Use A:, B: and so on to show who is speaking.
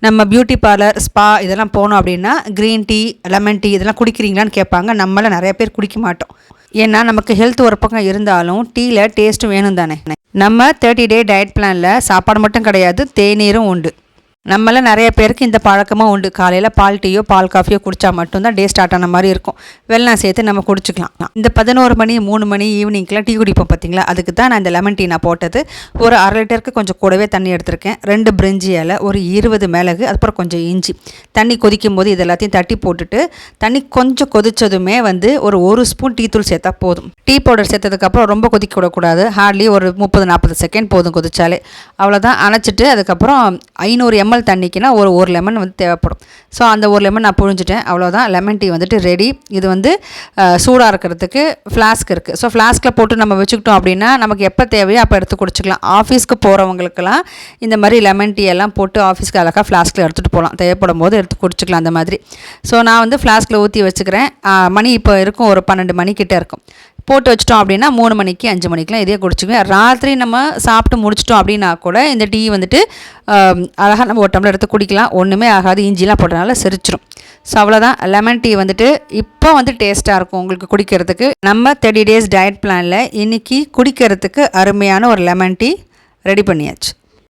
A: நம்ம beauty parlour, spa இதெல்லாம் போனோம் அப்படின்னா க்ரீன் டீ, லெமன் டீ இதெல்லாம் குடிக்கிறீங்களான்னு கேட்பாங்க. நம்மள நிறைய பேர் குடிக்க மாட்டோம். ஏன்னா நமக்கு ஹெல்த் ஒரு பக்கம் இருந்தாலும் டீயில் டேஸ்ட்டும் வேணும் தானே. நம்ம 30 டே டயட் பிளானில் சாப்பாடு மட்டும் கிடையாது, தேநீரும் உண்டு. நம்மள நிறைய பேருக்கு இந்த பழக்கமாக உண்டு. காலையில் பால் டீயோ பால் காஃபியோ குடித்தா மட்டும்தான் டே ஸ்டார்ட் ஆன மாதிரி இருக்கும். வெல்லம் சேர்த்து நம்ம குடிச்சிக்கலாம். இந்த 11 மணி 3 மணி ஈவினிங்க்கெலாம் டீ குடிப்போம் பார்த்தீங்களா, அதுக்கு தான் நான் இந்த லெமன் டீ நான் போட்டது. ஒரு 1/2 லிட்டருக்கு கொஞ்சம் கூடவே தண்ணி எடுத்திருக்கேன். 2 பிரிஞ்சி இலை, ஒரு 20 மிளகு, அதுக்கப்புறம் கொஞ்சம் இஞ்சி. தண்ணி கொதிக்கும் போது இது எல்லாத்தையும் தட்டி போட்டுட்டு தண்ணி கொஞ்சம் கொதித்ததுமே ஒரு ஸ்பூன் டீ தூள் சேர்த்தா போதும். டீ பவுடர் சேர்த்ததுக்கப்புறம் ரொம்ப கொதிக்க விடக்கூடாது. ஹார்ட்லி ஒரு 30-40 செகண்ட் போதும் கொதிச்சாலே. அவ்வளோதான். அணைச்சிட்டு அதுக்கப்புறம் 500 ml தண்ணிக்குன்னா ஒரு லெமன் தேவைப்படும். ஸோ அந்த ஒரு லெமன் நான் புழிஞ்சிட்டேன். அவ்வளோதான், லெமன் டீ ரெடி. இது சூடாக இருக்கிறதுக்கு ஃப்ளாஸ்க் இருக்குது. ஸோ ஃப்ளாஸ்கில் போட்டு நம்ம வச்சுக்கிட்டோம் அப்படின்னா நமக்கு எப்போ தேவையோ அப்போ எடுத்து குடிச்சிக்கலாம். ஆஃபீஸ்க்கு போகிறவங்களுக்கெல்லாம் இந்த மாதிரி லெமன் டீ எல்லாம் போட்டு ஆஃபீஸ்க்கு அழகாக ஃப்ளாஸ்கில் எடுத்துகிட்டு போகலாம். தேவைப்படும் போது எடுத்து குடிச்சிக்கலாம் அந்த மாதிரி. ஸோ நான் ஃப்ளாஸ்கில் ஊற்றி வச்சுக்கிறேன். மணி இப்போ இருக்கும், ஒரு 12 மணிக்கிட்ட இருக்கும். போட்டு வச்சிட்டோம் அப்படின்னா 3 மணிக்கு 5 மணிக்கெலாம் இதே குடிச்சுக்குவேன். ராத்திரி நம்ம சாப்பிட்டு முடிச்சிட்டோம் அப்படின்னா கூட இந்த டீ அழகாக நம்ம ஒரு டம்ளர் எடுத்து குடிக்கலாம். ஒன்றுமே ஆகாது, இஞ்சிலாம் போட்டனால செரிச்சிடும். ஸோ அவ்வளோதான். லெமன் டீ இப்போ டேஸ்ட்டாக இருக்கும் உங்களுக்கு குடிக்கிறதுக்கு. நம்ம 30 டேஸ் டயட் பிளானில் இன்றைக்கி குடிக்கிறதுக்கு அருமையான ஒரு லெமன் டீ ரெடி பண்ணியாச்சு.